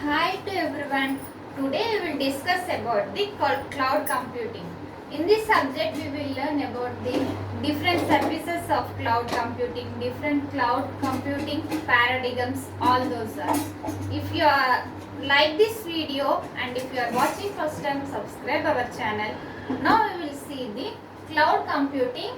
Hi to everyone. Today we will discuss about the cloud computing. In this subject we will learn about the different services of cloud computing, different cloud computing paradigms, all those are. If you are like this video and if you are watching first time, subscribe our channel. Now we will see the cloud computing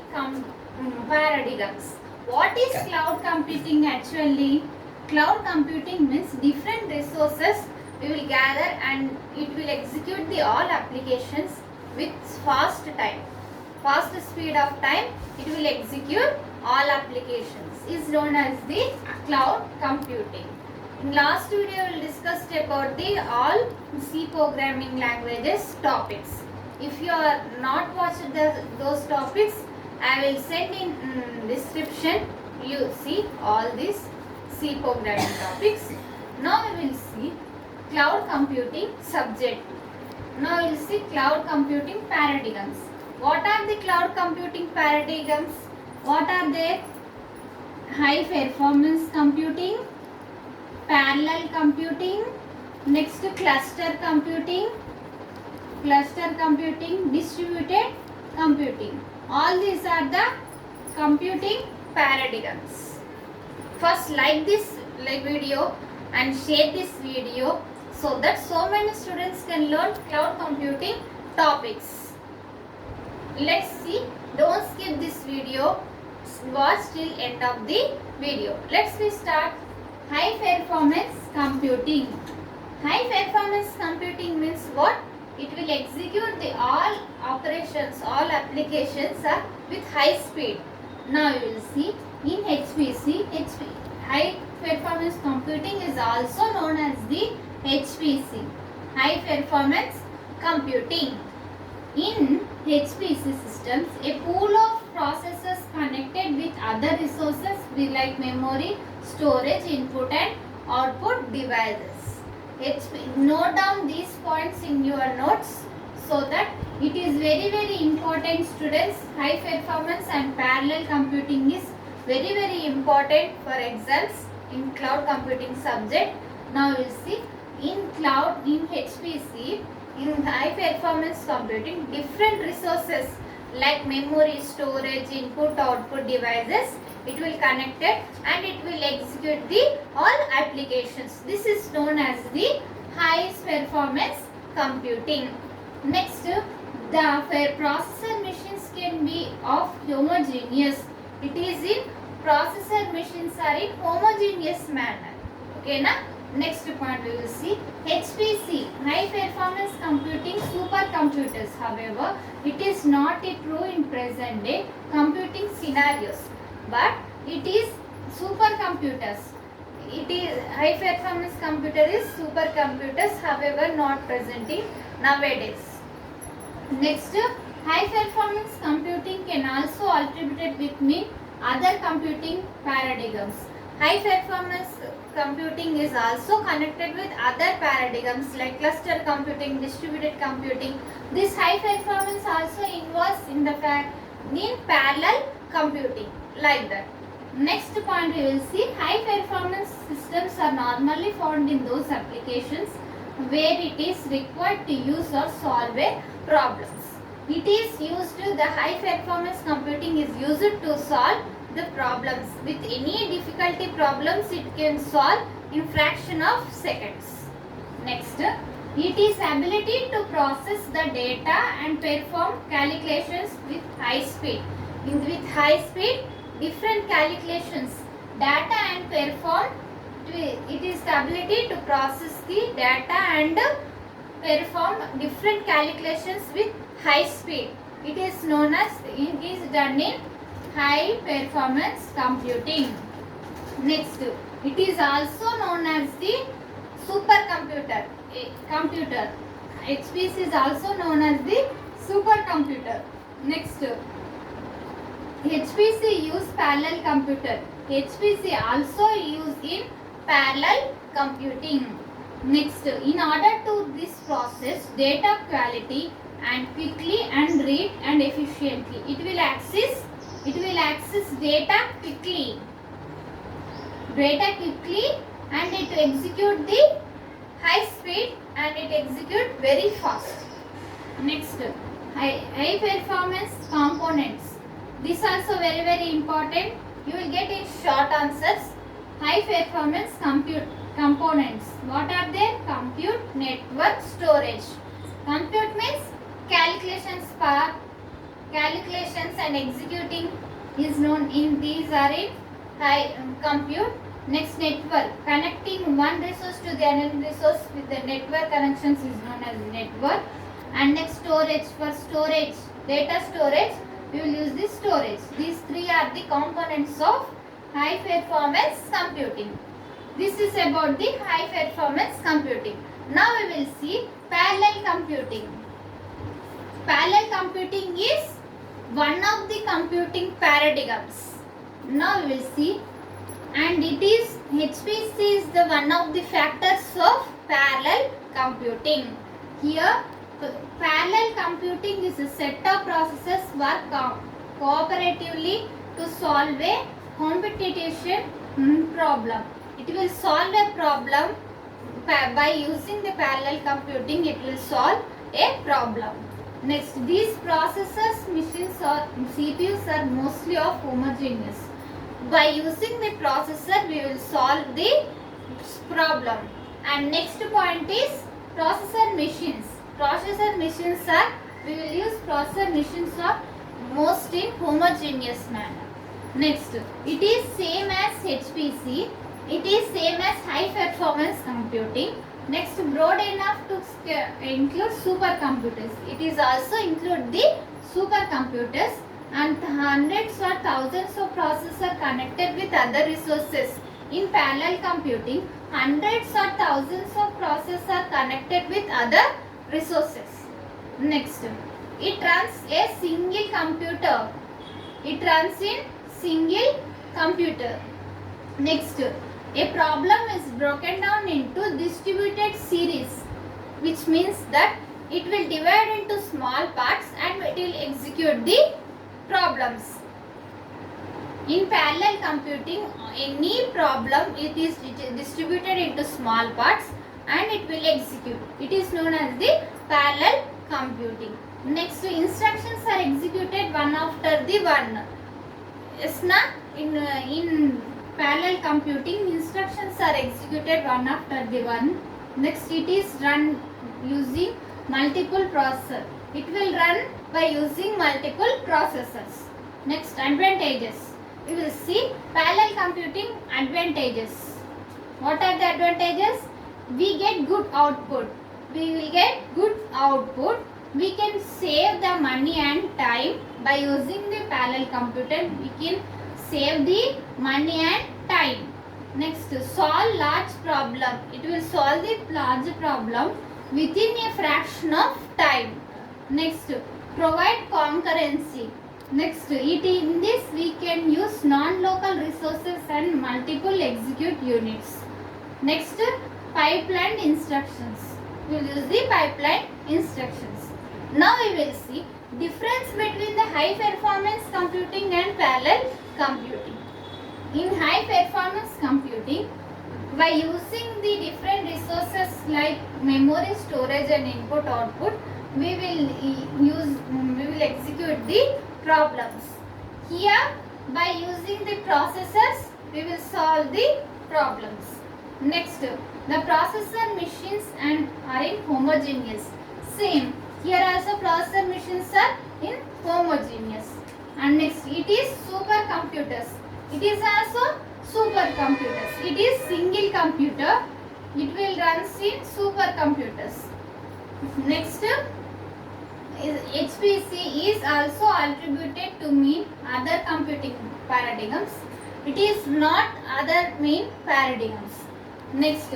paradigms. What is cloud computing actually? Cloud computing means different resources we will gather and it will execute the all applications with fast speed of time. It will execute all applications is known as the cloud computing. In last video we discussed about the all C programming languages topics. If you are not watching those topics, I will send in description. You see all these C programming topics. Now we will see cloud computing subject. Now we will see cloud computing paradigms. What are the cloud computing paradigms? What are they? High performance computing, parallel computing, next cluster computing, distributed computing. All these are the computing paradigms. First like this video and share this video so that so many students can learn cloud computing topics. Let's see. Don't skip this video. Watch till end of the video. Let's start. High performance computing. High performance computing means what? It will execute the all operations, all applications with high speed. Now you will see in HPC, high performance computing is also known as the HPC, high performance computing. In HPC systems, a pool of processors connected with other resources like memory, storage, input and output devices. Note down these points in your notes so that it is very important, students. High performance and parallel computing is very important for exams in cloud computing subject. Now we will see in HPC, in high performance computing, different resources like memory, storage, input, output devices, it will connect it and it will execute the all applications. This is known as the high performance computing. Next, the processor machines can be of homogeneous. It is in processor machines are in homogeneous manner. Okay na? Next point we will see HPC, high performance computing supercomputers. However, it is not true in present day computing scenarios, but it is supercomputers. It is high performance computer is supercomputers, however not present in nowadays. Next, high performance computing can also attributed with me other computing paradigms. High performance computing is also connected with other paradigms like cluster computing, distributed computing. This high performance also involves in parallel computing, like that. Next point we will see, high performance systems are normally found in those applications where it is required to use or solve a problems. It is used, the high performance computing is used to solve the problems. With any difficulty problems it can solve in fraction of seconds. Next, it is ability to process the data and perform calculations with high speed. With high speed, different calculations, data and perform. It is the ability to process the data and perform different calculations with high speed. It is known as, it is done in high performance computing. Next, it is also known as the supercomputer. HPC is also known as the supercomputer. Next, HPC use parallel computer. HPC also used in parallel computing. Next, in order to this process data quality and quickly and read and efficiently, it will access data quickly and it execute the high speed and it executes very fast. Next, high performance components. This also very important. You will get in short answers. High performance components. What are they? Compute, network, storage. Compute means calculations power, calculations and executing is known in these are in high compute. Next, network, connecting one resource to the another resource with the network connections is known as network. And next, storage, for storage, data storage, we will use this storage. These three are the components of high performance computing. This is about the high performance computing. Now we will see parallel computing. Parallel computing is one of the computing paradigms. Now we will see, and it is HPC is the one of the factors of parallel computing. Here, parallel computing is a set of processes work cooperatively to solve a competition problem. It will solve a problem by using the parallel computing. It will solve a problem. Next, these processors, machines or CPUs are mostly of homogeneous. By using the processor, we will solve the problem. And next point is processor machines. Processor machines are, we will use processor machines are most in homogeneous manner. Next, it is same as HPC. It is same as high performance computing. Next, broad enough to include supercomputers. It is also include the supercomputers and hundreds or thousands of processors connected with other resources. In parallel computing, hundreds or thousands of processors are connected with other resources. Next, it runs a single computer. It runs in single computer. Next, a problem is broken down into distributed series, which means that it will divide into small parts and it will execute the problems. In parallel computing, any problem it is distributed into small parts and it will execute. It is known as the parallel computing. Next, instructions are executed one after the one. Yes, na? In parallel computing, instructions are executed one after the one. Next, it is run using multiple processors. It will run by using multiple processors. Next, advantages. We will see parallel computing advantages. What are the advantages? We get good output. We will get good output. We can save the money and time by using the parallel computer. We can save the money and time. Next, solve large problem. It will solve the large problem within a fraction of time. Next, provide concurrency. Next, in this we can use non-local resources and multiple execute units. Next, pipeline instructions. We will use the pipeline instructions. Now we will see difference between the high performance computing and parallel computing. In high performance computing, by using the different resources like memory, storage and input output, we will execute the problems. Here, by using the processors, we will solve the problems. Next, the processor machines are in homogeneous. Same. Here also processor machines are in homogeneous. And next, it is supercomputers. It is also supercomputers. It is single computer. It will run in supercomputers. Next, HPC is also attributed to mean other computing paradigms. It is not other main paradigms. Next,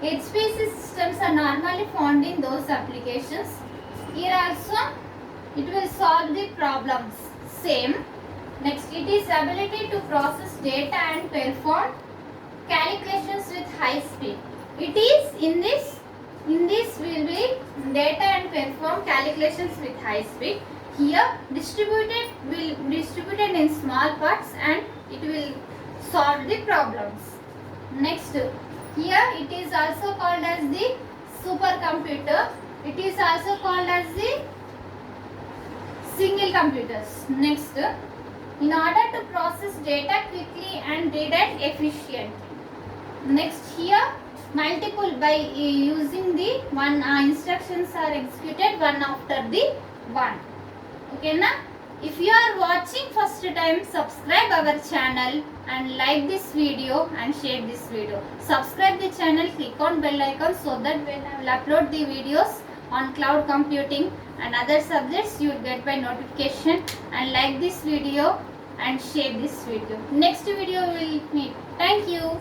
HPC systems are normally found in those applications. Here also, it will solve the problems. Same. Next, it is ability to process data and perform calculations with high speed. It is in this will be data and perform calculations with high speed. Here distributed in small parts and it will solve the problems. Next, here it is also called as the computer. It is also called as the single computers. Next, in order to process data quickly and read it efficiently. Next, here multiple by using the one instructions are executed one after the one. Okay na? If you are watching first time, subscribe our channel and like this video and share this video. Subscribe the channel, click on bell icon so that when I will upload the videos on cloud computing and other subjects, you will get by notification. And like this video and share this video. Next video we will meet. Thank you.